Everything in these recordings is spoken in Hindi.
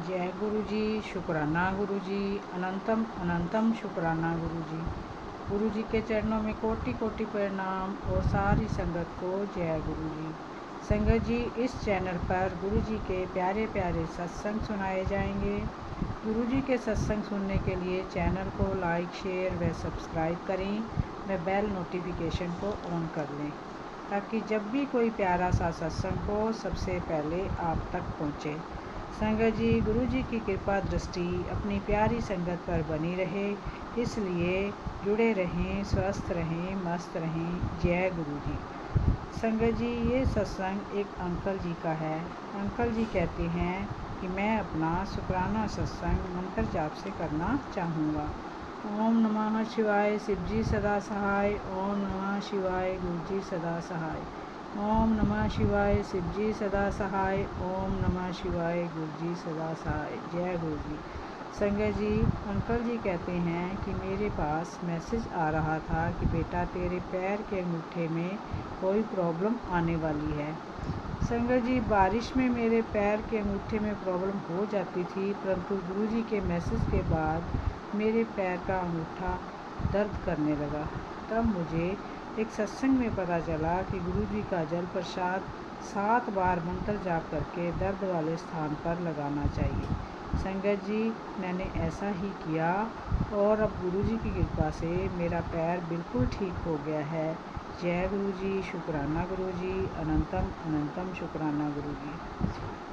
जय गुरु जी, शुक्राना गुरु जी, अनंतम अनंतम शुक्राना गुरु जी। गुरु जी के चरणों में कोटि कोटि प्रणाम और सारी संगत को जय गुरु जी। संगत जी, इस चैनल पर गुरु जी के प्यारे प्यारे सत्संग सुनाए जाएंगे। गुरु जी के सत्संग सुनने के लिए चैनल को लाइक, शेयर व सब्सक्राइब करें व बेल नोटिफिकेशन को ऑन कर लें, ताकि जब भी कोई प्यारा सा सत्संग हो सबसे पहले आप तक पहुँचे। संगत जी, गुरु जी की कृपा दृष्टि अपनी प्यारी संगत पर बनी रहे, इसलिए जुड़े रहें, स्वस्थ रहें, मस्त रहें। जय गुरु जी। संगत जी, ये सत्संग एक अंकल जी का है। अंकल जी कहते हैं कि मैं अपना शुक्राना सत्संग मंत्र जाप से करना चाहूँगा। ओम नमः शिवाय, शिव जी सदा सहाय। ओम नमः शिवाय, गुरु जी सदा सहाय। ओम नमः शिवाय, शिव जी सदा सहाय। ओम नमः शिवाय, गुरु जी सदा सहाय। जय गुरु जी। संगत जी, अंकल जी कहते हैं कि मेरे पास मैसेज आ रहा था कि बेटा, तेरे पैर के अंगूठे में कोई प्रॉब्लम आने वाली है। संगत जी, बारिश में मेरे पैर के अंगूठे में प्रॉब्लम हो जाती थी, परंतु गुरु जी के मैसेज के बाद मेरे पैर का अंगूठा दर्द करने लगा। तब मुझे एक सत्संग में पता चला कि गुरु जी का जल प्रसाद 7 बार मंत्र जाप करके दर्द वाले स्थान पर लगाना चाहिए। संगत जी, मैंने ऐसा ही किया और अब गुरु जी की कृपा से मेरा पैर बिल्कुल ठीक हो गया है। जय गुरु जी, शुक्राना गुरु जी, अनंतम अनंतम शुक्राना गुरु जी।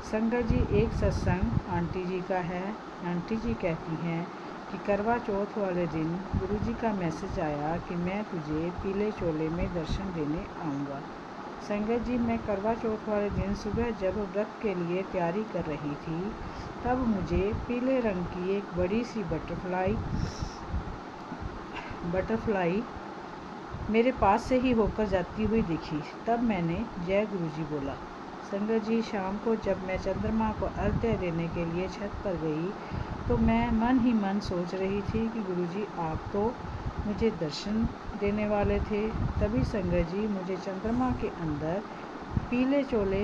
संगत जी, एक सत्संग आंटी जी का है। आंटी जी कहती हैं कि करवा चौथ वाले दिन गुरु जी का मैसेज आया कि मैं तुझे पीले चोले में दर्शन देने आऊँगा। संगत जी, मैं करवा चौथ वाले दिन सुबह जब व्रत के लिए तैयारी कर रही थी, तब मुझे पीले रंग की एक बड़ी सी बटरफ्लाई मेरे पास से ही होकर जाती हुई दिखी। तब मैंने जय गुरु जी बोला। संगत जी, शाम को जब मैं चंद्रमा को अर्घ्य देने के लिए छत पर गई, तो मैं मन ही मन सोच रही थी कि गुरु जी आप तो मुझे दर्शन देने वाले थे। तभी संगत जी, मुझे चंद्रमा के अंदर पीले चोले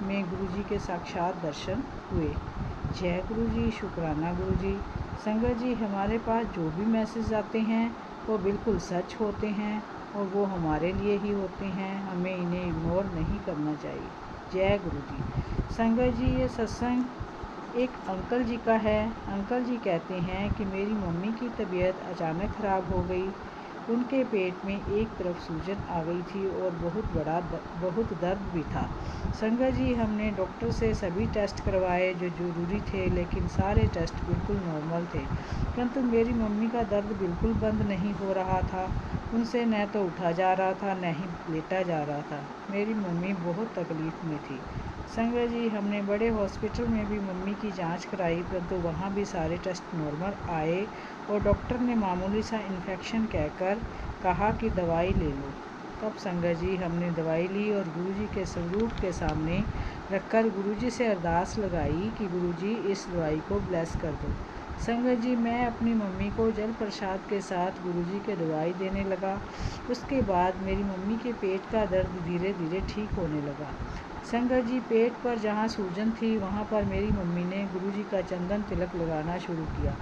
में गुरु जी के साक्षात दर्शन हुए। जय गुरु जी, शुक्राना गुरु जी। संगत जी, हमारे पास जो भी मैसेज आते हैं वो बिल्कुल सच होते हैं और वो हमारे लिए ही होते हैं, हमें इन्हें इग्नोर नहीं करना चाहिए। जय गुरु जी। संगत जी, ये सत्संग एक अंकल जी का है। अंकल जी कहते हैं कि मेरी मम्मी की तबीयत अचानक ख़राब हो गई। उनके पेट में एक तरफ सूजन आ गई थी और बहुत दर्द भी था। संगत जी, हमने डॉक्टर से सभी टेस्ट करवाए जो ज़रूरी थे, लेकिन सारे टेस्ट बिल्कुल नॉर्मल थे, परंतु मेरी मम्मी का दर्द बिल्कुल बंद नहीं हो रहा था। उनसे न तो उठा जा रहा था, न ही लेटा जा रहा था। मेरी मम्मी बहुत तकलीफ़ में थी। संगत जी, हमने बड़े हॉस्पिटल में भी मम्मी की जांच कराई, परंतु वहाँ भी सारे टेस्ट नॉर्मल आए और डॉक्टर ने मामूली सा इन्फेक्शन कहकर कहा कि दवाई ले लो। तब संगत जी, हमने दवाई ली और गुरु जी के स्वरूप के सामने रखकर गुरु जी से अरदास लगाई कि गुरु जी इस दवाई को ब्लेस कर दो। संगत जी, मैं अपनी मम्मी को जल प्रसाद के साथ गुरु जी के दवाई देने लगा। उसके बाद मेरी मम्मी के पेट का दर्द धीरे धीरे ठीक होने लगा। संगत जी, पेट पर जहाँ सूजन थी वहाँ पर मेरी मम्मी ने गुरु जी का चंदन तिलक लगाना शुरू किया,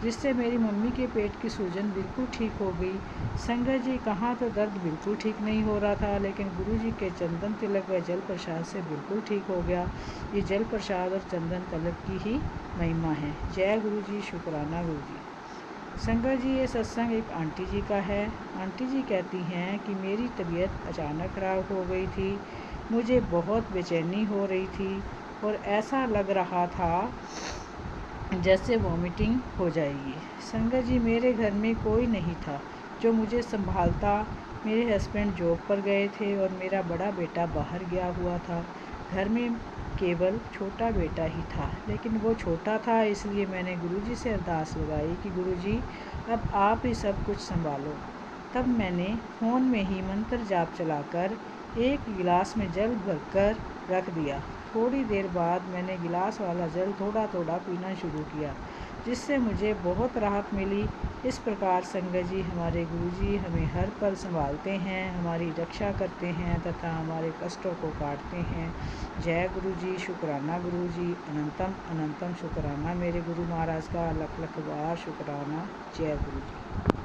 जिससे मेरी मम्मी के पेट की सूजन बिल्कुल ठीक हो गई। संगत जी, कहाँ तो दर्द बिल्कुल ठीक नहीं हो रहा था, लेकिन गुरु जी के चंदन तिलक व जल प्रसाद से बिल्कुल ठीक हो गया। ये जल प्रसाद और चंदन तिलक की ही महिमा है। जय गुरु जी, शुक्राना गुरु जी। संगत जी, ये सत्संग एक आंटी जी का है। आंटी जी कहती हैं कि मेरी तबीयत अचानक ख़राब हो गई थी। मुझे बहुत बेचैनी हो रही थी और ऐसा लग रहा था जैसे वॉमिटिंग हो जाएगी। संगत जी, मेरे घर में कोई नहीं था जो मुझे संभालता। मेरे हस्बैंड जॉब पर गए थे और मेरा बड़ा बेटा बाहर गया हुआ था। घर में केवल छोटा बेटा ही था, लेकिन वो छोटा था, इसलिए मैंने गुरुजी से अरदास लगाई कि गुरुजी अब आप ही सब कुछ संभालो। तब मैंने फ़ोन में ही मंत्र जाप चलाकर एक गिलास में जल भरकर रख दिया थोड़ी देर बाद मैंने गिलास वाला जल थोड़ा थोड़ा पीना शुरू किया, जिससे मुझे बहुत राहत मिली। इस प्रकार संगत जी, हमारे गुरुजी हमें हर पल संभालते हैं, हमारी रक्षा करते हैं तथा हमारे कष्टों को काटते हैं। जय गुरुजी, शुक्राना गुरुजी, अनंतम अनंतम शुक्राना मेरे गुरु महाराज का, लख लख बार शुक्राना। जय गुरुजी।